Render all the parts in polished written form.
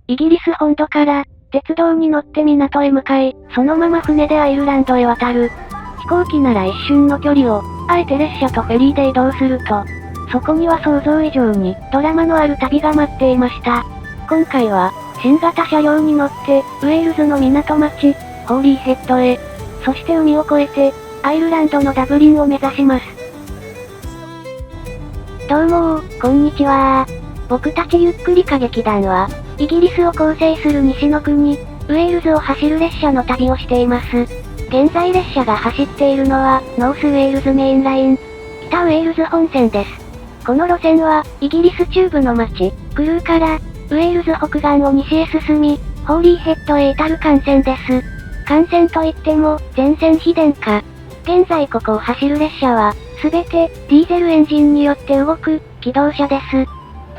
イギリス本土から、鉄道に乗って港へ向かい、そのまま船でアイルランドへ渡る。飛行機なら一瞬の距離を、あえて列車とフェリーで移動すると、そこには想像以上に、ドラマのある旅が待っていました。今回は、新型車両に乗って、ウェールズの港町、ホーリーヘッドへ、そして海を越えて、アイルランドのダブリンを目指します。どうもこんにちは。僕たちゆっくり歌劇団は、イギリスを構成する西の国、ウェールズを走る列車の旅をしています。現在列車が走っているのは、ノースウェールズメインライン、北ウェールズ本線です。この路線は、イギリス中部の町、クルーから、ウェールズ北岸を西へ進み、ホーリーヘッドへ至る幹線です。幹線といっても、全線非電化。現在ここを走る列車は、すべて、ディーゼルエンジンによって動く、気動車です。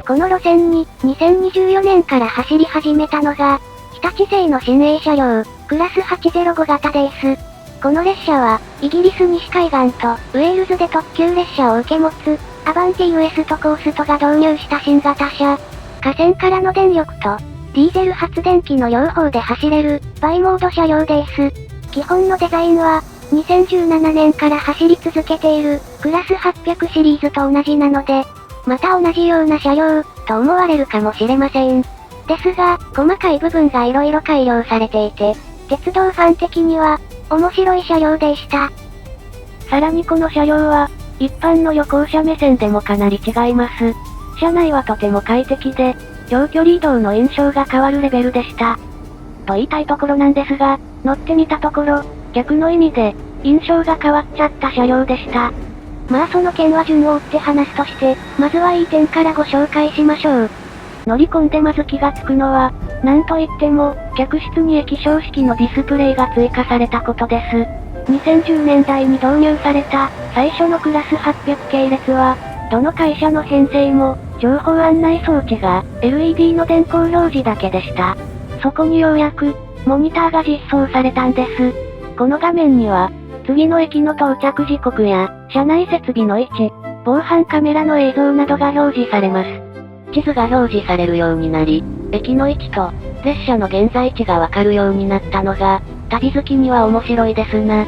この路線に、2024年から走り始めたのが、日立製の新鋭車両、クラス805型です。この列車は、イギリス西海岸と、ウェールズで特急列車を受け持つ、アバンティウエストコーストが導入した新型車。架線からの電力と、ディーゼル発電機の両方で走れる、バイモード車両です。基本のデザインは、2017年から走り続けている、クラス800シリーズと同じなので、また同じような車両、と思われるかもしれません。ですが、細かい部分が色々改良されていて、鉄道ファン的には、面白い車両でした。さらにこの車両は、一般の旅行者目線でもかなり違います。車内はとても快適で、長距離移動の印象が変わるレベルでした。と言いたいところなんですが、乗ってみたところ、逆の意味で、印象が変わっちゃった車両でした。まあその件は順を追って話すとして、まずはいい点からご紹介しましょう。乗り込んでまず気がつくのは、なんといっても、客室に液晶式のディスプレイが追加されたことです。2010年代に導入された、最初のクラス800系列は、どの会社の編成も、情報案内装置が、LED の電光表示だけでした。そこにようやく、モニターが実装されたんです。この画面には、次の駅の到着時刻や、車内設備の位置、防犯カメラの映像などが表示されます。地図が表示されるようになり、駅の位置と、列車の現在地がわかるようになったのが、旅好きには面白いですな。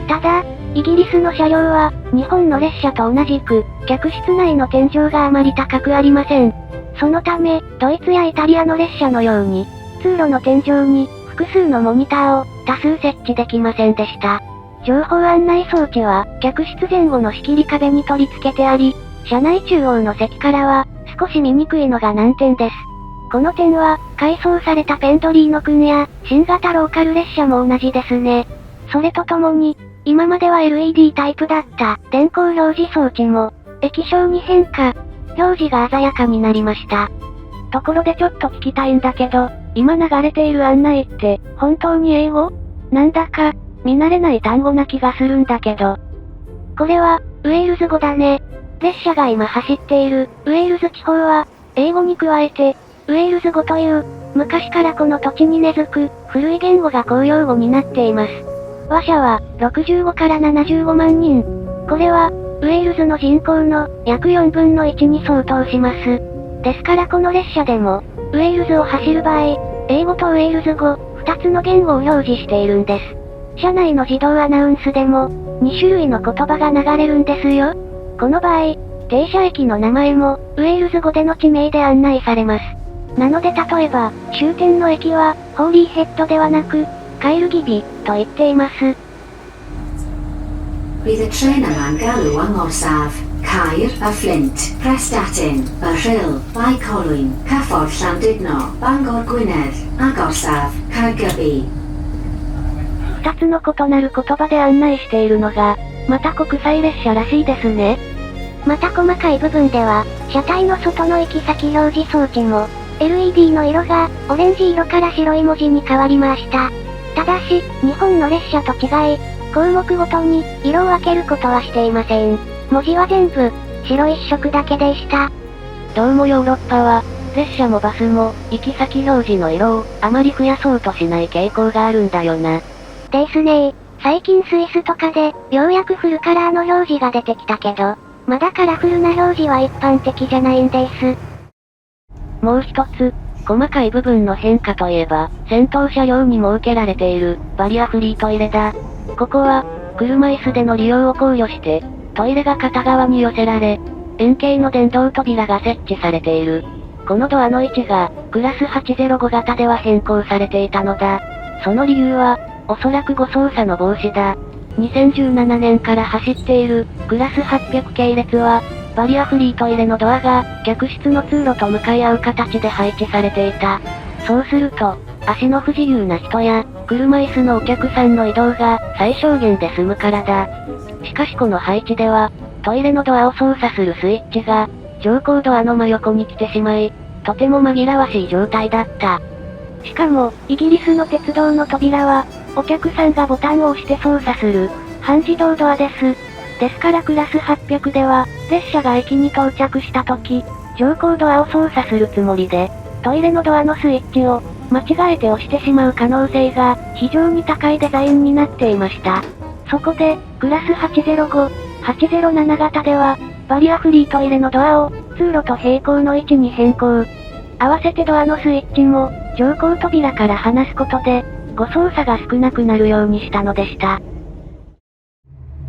ただ、イギリスの車両は、日本の列車と同じく、客室内の天井があまり高くありません。そのため、ドイツやイタリアの列車のように、通路の天井に、複数のモニターを、多数設置できませんでした。情報案内装置は、客室前後の仕切り壁に取り付けてあり、車内中央の席からは、少し見にくいのが難点です。この点は、改装されたペンドリーノ君や、新型ローカル列車も同じですね。それとともに、今までは LED タイプだった、電光表示装置も、液晶に変化。表示が鮮やかになりました。ところでちょっと聞きたいんだけど、今流れている案内って、本当に英語？なんだか、見慣れない単語な気がするんだけど。これは、ウェールズ語だね。列車が今走っている、ウェールズ地方は、英語に加えて、ウェールズ語という、昔からこの土地に根付く、古い言語が公用語になっています。話者は、65から75万人。これは、ウェールズの人口の、約4分の1に相当します。ですからこの列車でも、ウェールズを走る場合、英語とウェールズ語、2つの言語を表示しているんです。車内の自動アナウンスでも、2種類の言葉が流れるんですよ。この場合、停車駅の名前も、ウェールズ語での地名で案内されます。なので例えば、終点の駅は、ホーリーヘッドではなく、カイルギビ、と言っています。Bydd y tren yma'n galw yng Ngorsaf, Caer a Flint, Prestatyn, Barhyl, Baecolwyn, Cyffordd Llandudno, Bangor Gwynedd, a Gorsaf, Caergybi。二つの異なる言葉で案内しているのが、また国際列車らしいですね。また細かい部分では、車体の外の行き先表示装置も、LED の色が、オレンジ色から白い文字に変わりました。ただし、日本の列車と違い、項目ごとに、色を分けることはしていません。文字は全部、白一色だけでした。どうもヨーロッパは、列車もバスも、行き先表示の色を、あまり増やそうとしない傾向があるんだよな。ですね。最近スイスとかで、ようやくフルカラーの表示が出てきたけど、まだカラフルな表示は一般的じゃないんです。もう一つ、細かい部分の変化といえば、先頭車両に設けられている、バリアフリートイレだ。ここは、車椅子での利用を考慮して、トイレが片側に寄せられ、円形の電動扉が設置されている。このドアの位置が、クラス805型では変更されていたのだ。その理由は、おそらく誤操作の防止だ。2017年から走っている、クラス800系列は、バリアフリートイレのドアが、客室の通路と向かい合う形で配置されていた。そうすると、足の不自由な人や、車椅子のお客さんの移動が、最小限で済むからだ。しかしこの配置では、トイレのドアを操作するスイッチが、乗降ドアの真横に来てしまい、とても紛らわしい状態だった。しかも、イギリスの鉄道の扉は、お客さんがボタンを押して操作する、半自動ドアです。ですからクラス800では、列車が駅に到着した時、乗降ドアを操作するつもりで、トイレのドアのスイッチを、間違えて押してしまう可能性が、非常に高いデザインになっていました。そこで、クラス805、807型では、バリアフリートイレのドアを、通路と平行の位置に変更。合わせてドアのスイッチも、乗降扉から離すことで、誤操作が少なくなるようにしたのでした。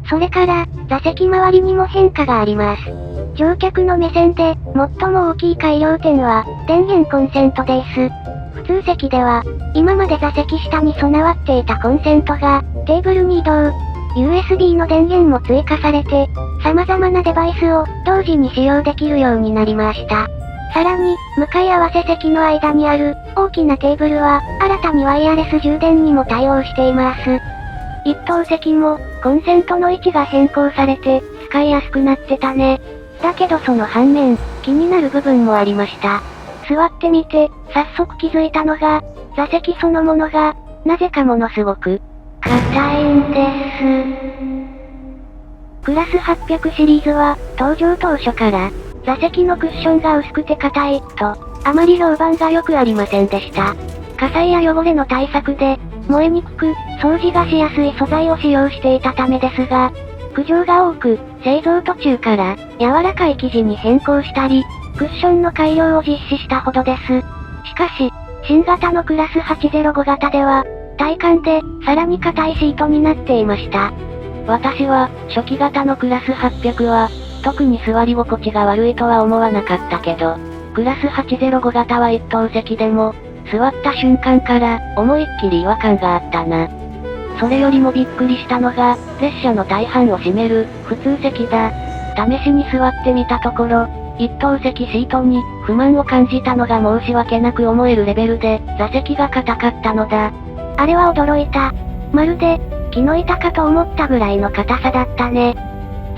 それから、座席周りにも変化があります。乗客の目線で、最も大きい改良点は、電源コンセントです。普通席では、今まで座席下に備わっていたコンセントが、テーブルに移動。USB の電源も追加されて、様々なデバイスを同時に使用できるようになりました。さらに、向かい合わせ席の間にある大きなテーブルは、新たにワイヤレス充電にも対応しています。一等席も、コンセントの位置が変更されて、使いやすくなってたね。だけどその反面、気になる部分もありました。座ってみて、早速気づいたのが、座席そのものが、なぜかものすごく、硬いんです。クラス800シリーズは、登場当初から、座席のクッションが薄くて硬い、と、あまり評判が良くありませんでした。火災や汚れの対策で、燃えにくく、掃除がしやすい素材を使用していたためですが、苦情が多く、製造途中から、柔らかい生地に変更したり、クッションの改良を実施したほどです。しかし、新型のクラス805型では、体感で、さらに硬いシートになっていました。私は、初期型のクラス800は、特に座り心地が悪いとは思わなかったけど、クラス805型は一等席でも、座った瞬間から、思いっきり違和感があったな。それよりもびっくりしたのが、列車の大半を占める、普通席だ。試しに座ってみたところ、一等席シートに、不満を感じたのが申し訳なく思えるレベルで、座席が硬かったのだ。あれは驚いた。まるで、木の板かと思ったぐらいの硬さだったね。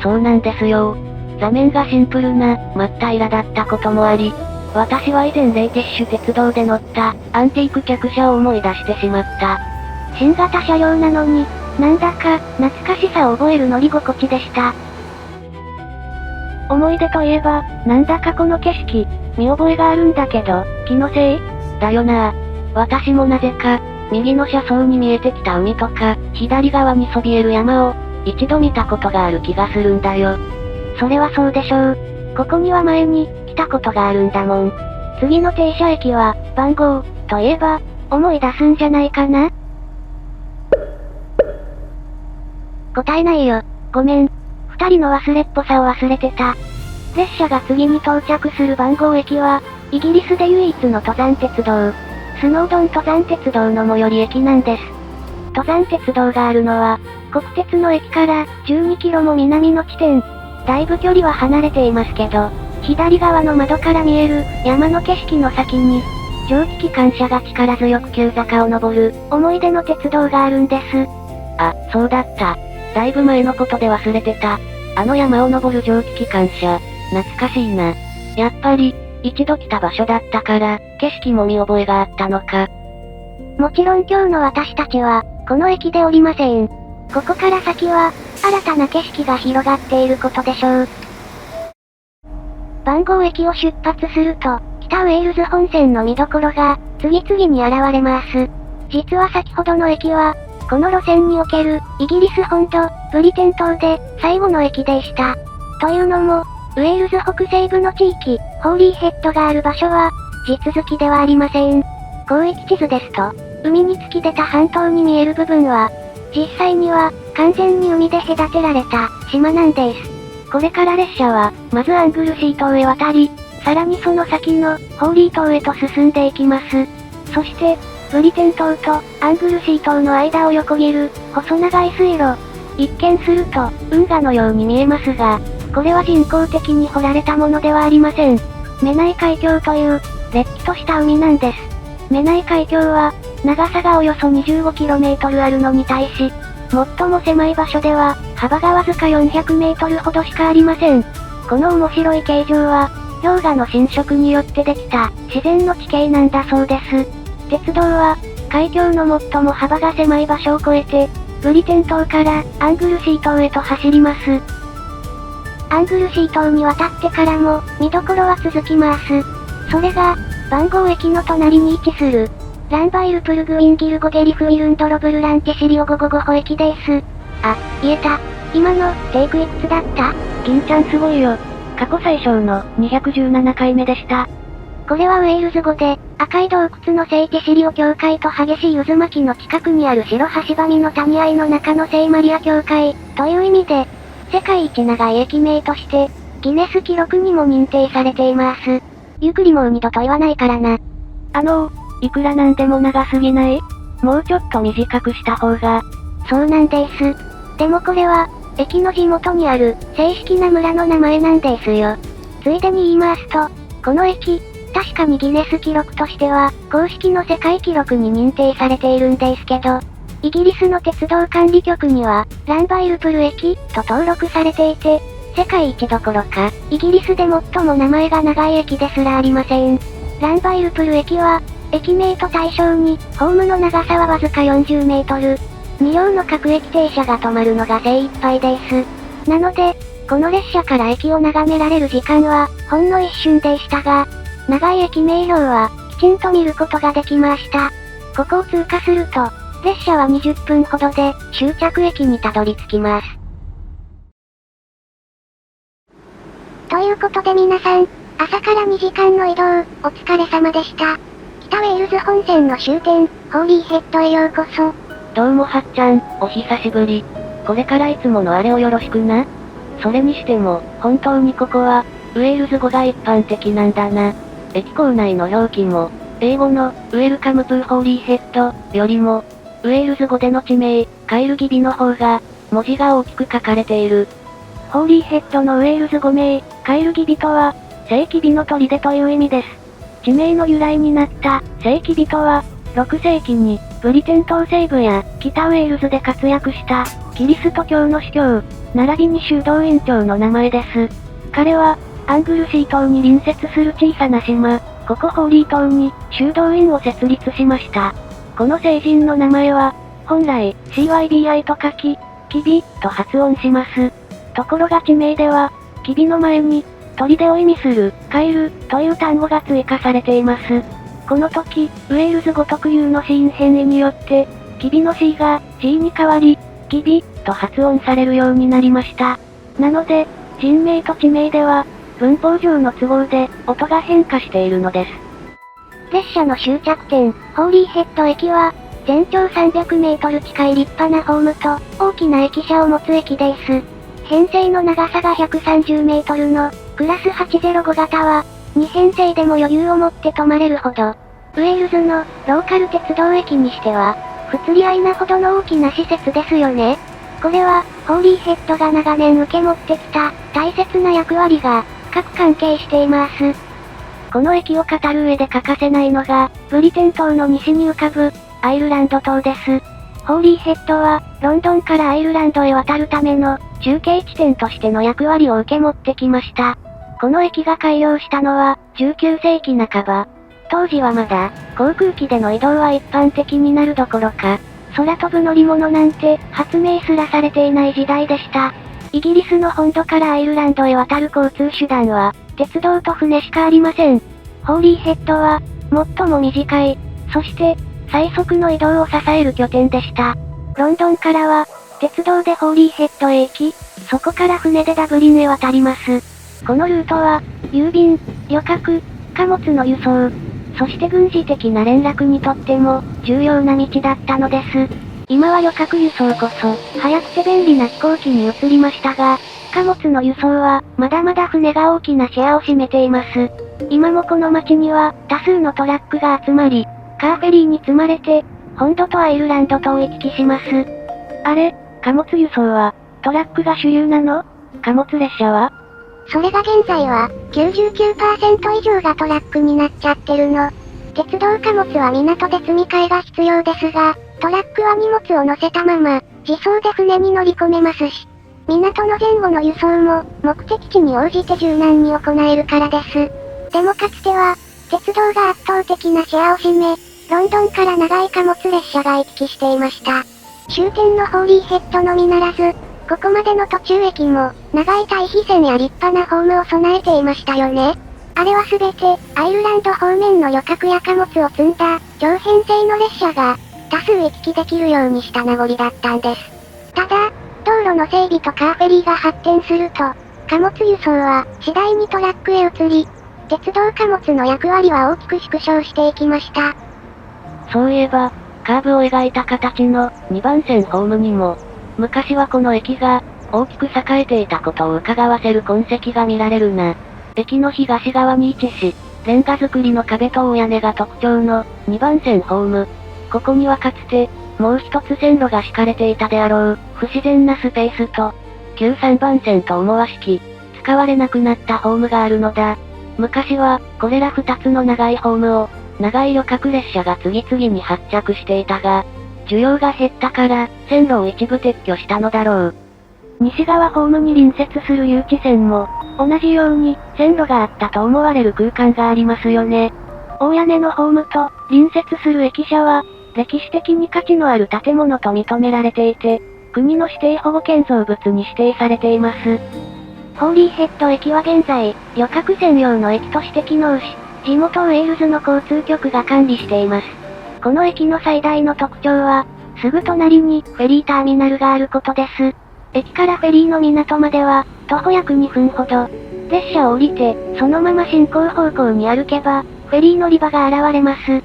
そうなんですよ。座面がシンプルな、真っ平らだったこともあり、私は以前レイティッシュ鉄道で乗った、アンティーク客車を思い出してしまった。新型車両なのに、なんだか、懐かしさを覚える乗り心地でした。思い出といえば、なんだかこの景色、見覚えがあるんだけど、気のせいだよなぁ。私もなぜか、右の車窓に見えてきた海とか、左側にそびえる山を、一度見たことがある気がするんだよ。それはそうでしょう。ここには前に、来たことがあるんだもん。次の停車駅は、番号、といえば、思い出すんじゃないかな？答えないよ。ごめん。二人の忘れっぽさを忘れてた。列車が次に到着する番号駅は、イギリスで唯一の登山鉄道、スノードン登山鉄道の最寄り駅なんです。登山鉄道があるのは、国鉄の駅から12キロも南の地点。だいぶ距離は離れていますけど、左側の窓から見える山の景色の先に、蒸気機関車が力強く急坂を登る思い出の鉄道があるんです。あ、そうだった。だいぶ前のことで忘れてた。あの山を登る蒸気機関車、懐かしいな。やっぱり、一度来た場所だったから、景色も見覚えがあったのか。もちろん今日の私たちは、この駅で降りません。ここから先は、新たな景色が広がっていることでしょう。番号駅を出発すると、北ウェールズ本線の見どころが、次々に現れます。実は先ほどの駅は、この路線における、イギリス本土、ブリテン島で、最後の駅でした。というのも、ウェールズ北西部の地域、ホーリーヘッドがある場所は、地続きではありません。広域地図ですと、海に突き出た半島に見える部分は、実際には、完全に海で隔てられた、島なんです。これから列車は、まずアングルシー島へ渡り、さらにその先の、ホーリー島へと進んでいきます。そして、ブリテン島と、アングルシー島の間を横切る、細長い水路。一見すると、運河のように見えますが、これは人工的に掘られたものではありません。メナイ海峡という、れっきとした海なんです。メナイ海峡は、長さがおよそ 25km あるのに対し、最も狭い場所では、幅がわずか 400m ほどしかありません。この面白い形状は、氷河の浸食によってできた、自然の地形なんだそうです。鉄道は、海峡の最も幅が狭い場所を越えて、ブリテン島からアングルシー島へと走ります。アングルシー島に渡ってからも、見どころは続きます。それが、番号駅の隣に位置する、ランバイルプルグウィンギルゴゲリフウィルンドロブルランテシリオゴゴゴホ駅です。あ、言えた。今の、テイクいくつだった？銀ちゃんすごいよ。過去最小の217回目でした。これはウェールズ語で、赤い洞窟の聖テシリオ教会と激しい渦巻きの近くにある白橋網の谷合の中の聖マリア教会、という意味で、世界一長い駅名として、ギネス記録にも認定されています。ゆっくりもう二度と言わないからな。いくらなんでも長すぎない？もうちょっと短くした方が。そうなんです。でもこれは、駅の地元にある、正式な村の名前なんですよ。ついでに言いますと、この駅、確かにギネス記録としては、公式の世界記録に認定されているんですけど、イギリスの鉄道管理局には、ランバイルプル駅、と登録されていて、世界一どころか、イギリスで最も名前が長い駅ですらありません。ランバイルプル駅は、駅名と対象に、ホームの長さはわずか40メートル。2両の各駅停車が止まるのが精一杯です。なので、この列車から駅を眺められる時間は、ほんの一瞬でしたが、長い駅名標は、きちんと見ることができました。ここを通過すると、列車は20分ほどで、終着駅にたどり着きます。ということで皆さん、朝から2時間の移動、お疲れ様でした。北ウェールズ本線の終点、ホーリーヘッドへようこそ。どうもはっちゃん、お久しぶり。これからいつものあれをよろしくな。それにしても、本当にここは、ウェールズ語が一般的なんだな。駅構内の表記も、英語の、ウェルカムトゥホーリーヘッド、よりも、ウェールズ語での地名、カイルギビの方が、文字が大きく書かれている。ホーリーヘッドのウェールズ語名、カイルギビとは、聖騎美の砦という意味です。地名の由来になった、聖騎美とは、6世紀に、ブリテン島西部や、北ウェールズで活躍した、キリスト教の司教、並びに修道院長の名前です。彼は、アングルシー島に隣接する小さな島、ここホーリー島に、修道院を設立しました。この聖人の名前は、本来、CYBI と書き、キビ、と発音します。ところが地名では、キビの前に、砦を意味する、カイル、という単語が追加されています。この時、ウェールズ語特有の子音変異によって、キビの C が G に変わり、キビ、と発音されるようになりました。なので、人名と地名では、文法上の都合で、音が変化しているのです。列車の終着点、ホーリーヘッド駅は、全長300メートル近い立派なホームと、大きな駅舎を持つ駅です。編成の長さが130メートルの、クラス805型は、2編成でも余裕を持って止まれるほど、ウェールズのローカル鉄道駅にしては、不釣り合いなほどの大きな施設ですよね。これは、ホーリーヘッドが長年受け持ってきた、大切な役割が、深く関係しています。この駅を語る上で欠かせないのが、ブリテン島の西に浮かぶ、アイルランド島です。ホーリーヘッドは、ロンドンからアイルランドへ渡るための、中継地点としての役割を受け持ってきました。この駅が開業したのは、19世紀半ば。当時はまだ、航空機での移動は一般的になるどころか、空飛ぶ乗り物なんて、発明すらされていない時代でした。イギリスの本土からアイルランドへ渡る交通手段は、鉄道と船しかありません。ホーリーヘッドは、最も短い、そして、最速の移動を支える拠点でした。ロンドンからは、鉄道でホーリーヘッドへ行き、そこから船でダブリンへ渡ります。このルートは、郵便、旅客、貨物の輸送、そして軍事的な連絡にとっても、重要な道だったのです。今は旅客輸送こそ、早くて便利な飛行機に移りましたが、貨物の輸送は、まだまだ船が大きなシェアを占めています。今もこの町には、多数のトラックが集まり、カーフェリーに積まれて、本土とアイルランドとを行き来します。あれ、貨物輸送は、トラックが主流なの？貨物列車は？それが現在は、99% 以上がトラックになっちゃってるの。鉄道貨物は港で積み替えが必要ですが、トラックは荷物を乗せたまま、自走で船に乗り込めますし、港の前後の輸送も、目的地に応じて柔軟に行えるからです。でもかつては、鉄道が圧倒的なシェアを占め、ロンドンから長い貨物列車が行き来していました。終点のホーリーヘッドのみならず、ここまでの途中駅も、長い退避線や立派なホームを備えていましたよね。あれはすべて、アイルランド方面の旅客や貨物を積んだ、長編成の列車が、多数行き来できるようにした名残だったんです。ただ、道路の整備とカーフェリーが発展すると、貨物輸送は、次第にトラックへ移り、鉄道貨物の役割は大きく縮小していきました。そういえば、カーブを描いた形の2番線ホームにも、昔はこの駅が大きく栄えていたことを伺わせる痕跡が見られるな。駅の東側に位置し、レンガ造りの壁と大屋根が特徴の2番線ホーム。ここにはかつて、もう一つ線路が敷かれていたであろう、不自然なスペースと、旧3番線と思わしき、使われなくなったホームがあるのだ。昔は、これら2つの長いホームを、長い旅客列車が次々に発着していたが、需要が減ったから、線路を一部撤去したのだろう。西側ホームに隣接する誘致線も、同じように、線路があったと思われる空間がありますよね。大屋根のホームと、隣接する駅舎は、歴史的に価値のある建物と認められていて、国の指定保護建造物に指定されています。ホーリーヘッド駅は現在、旅客専用の駅として機能し、地元ウェールズの交通局が管理しています。この駅の最大の特徴は、すぐ隣にフェリーターミナルがあることです。駅からフェリーの港までは、徒歩約2分ほど。列車を降りて、そのまま進行方向に歩けば、フェリー乗り場が現れます。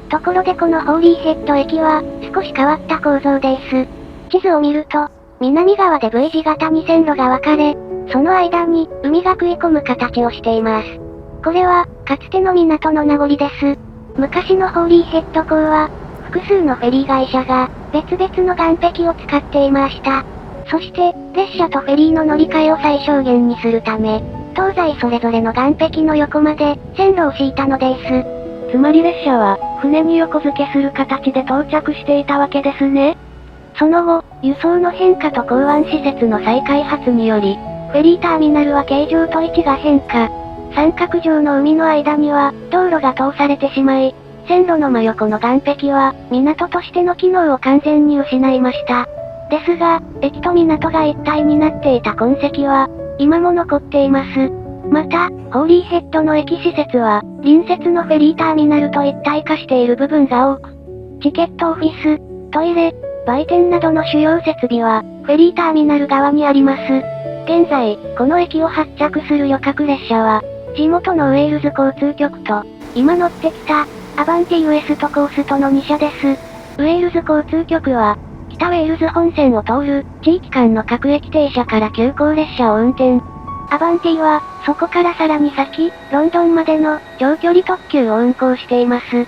ところでこのホーリーヘッド駅は、少し変わった構造です。地図を見ると、南側で V 字型に線路が分かれ、その間に、海が食い込む形をしています。これは、かつての港の名残です。昔のホーリーヘッド港は、複数のフェリー会社が、別々の岸壁を使っていました。そして、列車とフェリーの乗り換えを最小限にするため、東西それぞれの岸壁の横まで、線路を敷いたのです。つまり列車は、船に横付けする形で到着していたわけですね。その後、輸送の変化と港湾施設の再開発により、フェリーターミナルは形状と位置が変化。三角状の海の間には、道路が通されてしまい、線路の真横の岸壁は、港としての機能を完全に失いました。ですが、駅と港が一体になっていた痕跡は、今も残っています。また、ホーリーヘッドの駅施設は、隣接のフェリーターミナルと一体化している部分が多く、チケットオフィス、トイレ、売店などの主要設備は、フェリーターミナル側にあります。現在、この駅を発着する旅客列車は、地元のウェールズ交通局と、今乗ってきた、アバンティウエストコースとの2社です。ウェールズ交通局は、北ウェールズ本線を通る、地域間の各駅停車から急行列車を運転。アバンティは、そこからさらに先、ロンドンまでの、長距離特急を運行しています。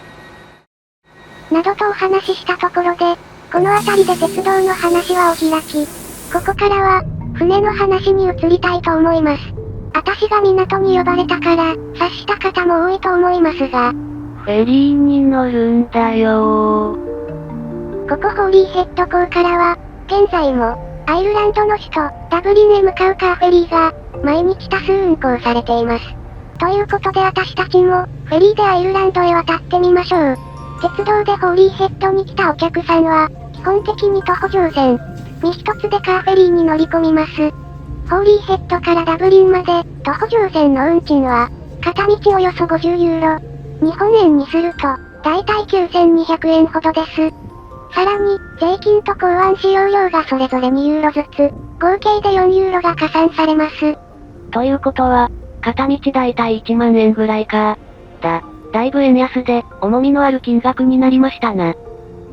などとお話ししたところで、この辺りで鉄道の話はお開き。ここからは、船の話に移りたいと思います。私が港に呼ばれたから、察した方も多いと思いますが、フェリーに乗るんだよー。ここホーリーヘッド港からは、現在も、アイルランドの首都、ダブリンへ向かうカーフェリーが、毎日多数運行されています。ということで私たちも、フェリーでアイルランドへ渡ってみましょう。鉄道でホーリーヘッドに来たお客さんは、基本的に徒歩乗船、身一つでカーフェリーに乗り込みます。ホーリーヘッドからダブリンまで、徒歩乗船の運賃は、片道およそ50ユーロ。日本円にすると、だいたい9200円ほどです。さらに、税金と港湾使用料がそれぞれ2ユーロずつ、合計で4ユーロが加算されます。ということは、片道だいたい1万円ぐらいか。だ。だいぶ円安で、重みのある金額になりましたな。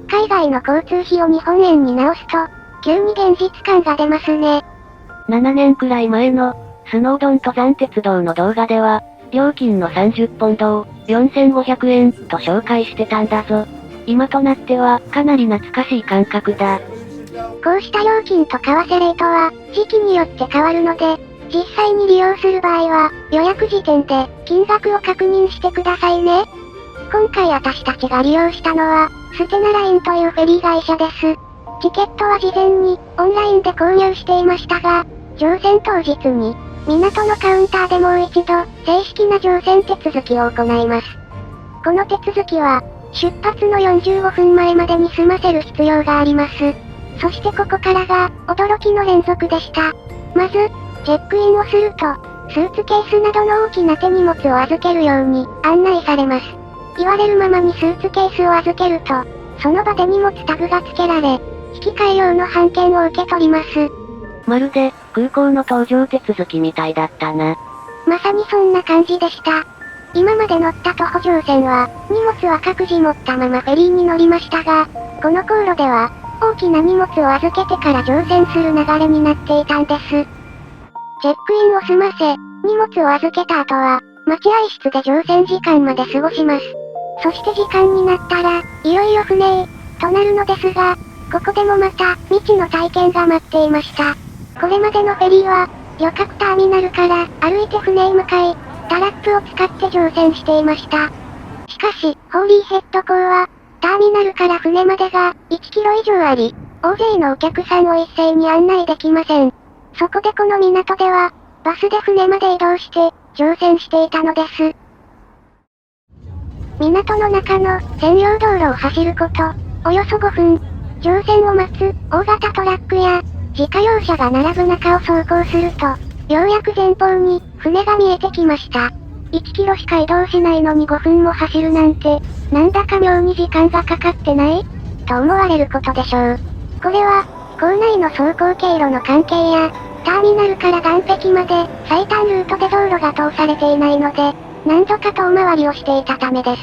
海外の交通費を日本円に直すと、急に現実感が出ますね。7年くらい前の、スノードン登山鉄道の動画では、料金の30ポンドを4500円と紹介してたんだぞ。今となっては、かなり懐かしい感覚だ。こうした料金と為替レートは、時期によって変わるので、実際に利用する場合は、予約時点で、金額を確認してくださいね。今回私たちが利用したのは、ステナラインというフェリー会社です。チケットは事前に、オンラインで購入していましたが、乗船当日に、港のカウンターでもう一度、正式な乗船手続きを行います。この手続きは、出発の45分前までに済ませる必要があります。そしてここからが、驚きの連続でした。まず、チェックインをすると、スーツケースなどの大きな手荷物を預けるように案内されます。言われるままにスーツケースを預けると、その場で荷物タグが付けられ、引き換え用の半券を受け取ります。まるで、空港の搭乗手続きみたいだったな。まさにそんな感じでした。今まで乗った徒歩乗船は、荷物は各自持ったままフェリーに乗りましたが、この航路では、大きな荷物を預けてから乗船する流れになっていたんです。チェックインを済ませ、荷物を預けた後は、待合室で乗船時間まで過ごします。そして時間になったら、いよいよ船へ、となるのですが、ここでもまた、未知の体験が待っていました。これまでのフェリーは、旅客ターミナルから歩いて船へ向かい、タラップを使って乗船していました。しかし、ホーリーヘッド港は、ターミナルから船までが1キロ以上あり、大勢のお客さんを一斉に案内できません。そこでこの港では、バスで船まで移動して、乗船していたのです。港の中の専用道路を走ること、およそ5分。乗船を待つ大型トラックや自家用車が並ぶ中を走行すると、ようやく前方に船が見えてきました。1キロしか移動しないのに5分も走るなんて、なんだか妙に時間がかかってないと思われることでしょう。これは、港内の走行経路の関係や、ターミナルから岸壁まで最短ルートで道路が通されていないので、何度か遠回りをしていたためです。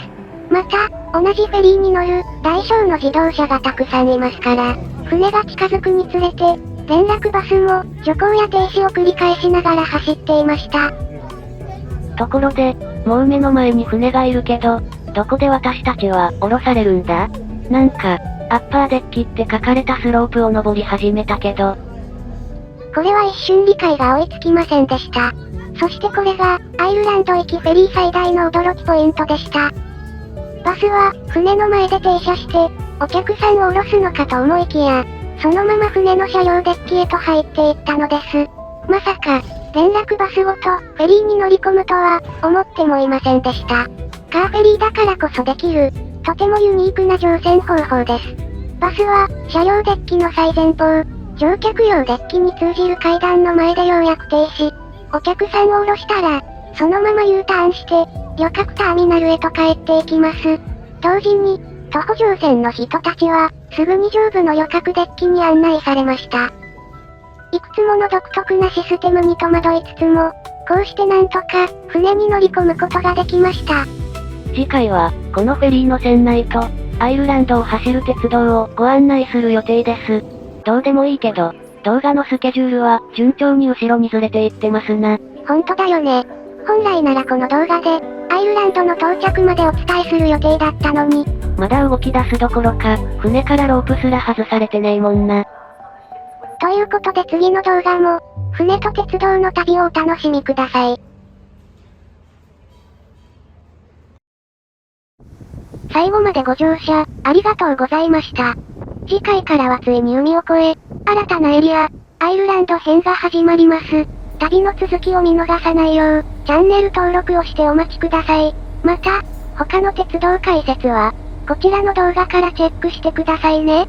また、同じフェリーに乗る大小の自動車がたくさんいますから、船が近づくにつれて、連絡バスも徐行や停止を繰り返しながら走っていました。ところで、もう目の前に船がいるけど、どこで私たちは降ろされるんだ？なんか、アッパーデッキって書かれたスロープを登り始めたけど。これは一瞬理解が追いつきませんでした。そしてこれが、アイルランド行きフェリー最大の驚きポイントでした。バスは、船の前で停車して、お客さんを降ろすのかと思いきや、そのまま船の車両デッキへと入っていったのです。まさか、連絡バスごと、フェリーに乗り込むとは、思ってもいませんでした。カーフェリーだからこそできる、とてもユニークな乗船方法です。バスは、車両デッキの最前方、乗客用デッキに通じる階段の前でようやく停止。お客さんを降ろしたら、そのまま U ターンして、旅客ターミナルへと帰っていきます。同時に、徒歩乗船の人たちは、すぐに上部の旅客デッキに案内されました。いくつもの独特なシステムに戸惑いつつも、こうしてなんとか、船に乗り込むことができました。次回は、このフェリーの船内と、アイルランドを走る鉄道をご案内する予定です。どうでもいいけど、動画のスケジュールは、順調に後ろにずれていってますな。ほんとだよね。本来ならこの動画で、アイルランドの到着までお伝えする予定だったのに。まだ動き出すどころか、船からロープすら外されてねえもんな。ということで次の動画も、船と鉄道の旅をお楽しみください。最後までご乗車、ありがとうございました。次回からはついに海を越え、新たなエリア、アイルランド編が始まります。旅の続きを見逃さないよう、チャンネル登録をしてお待ちください。また、他の鉄道解説は、こちらの動画からチェックしてくださいね。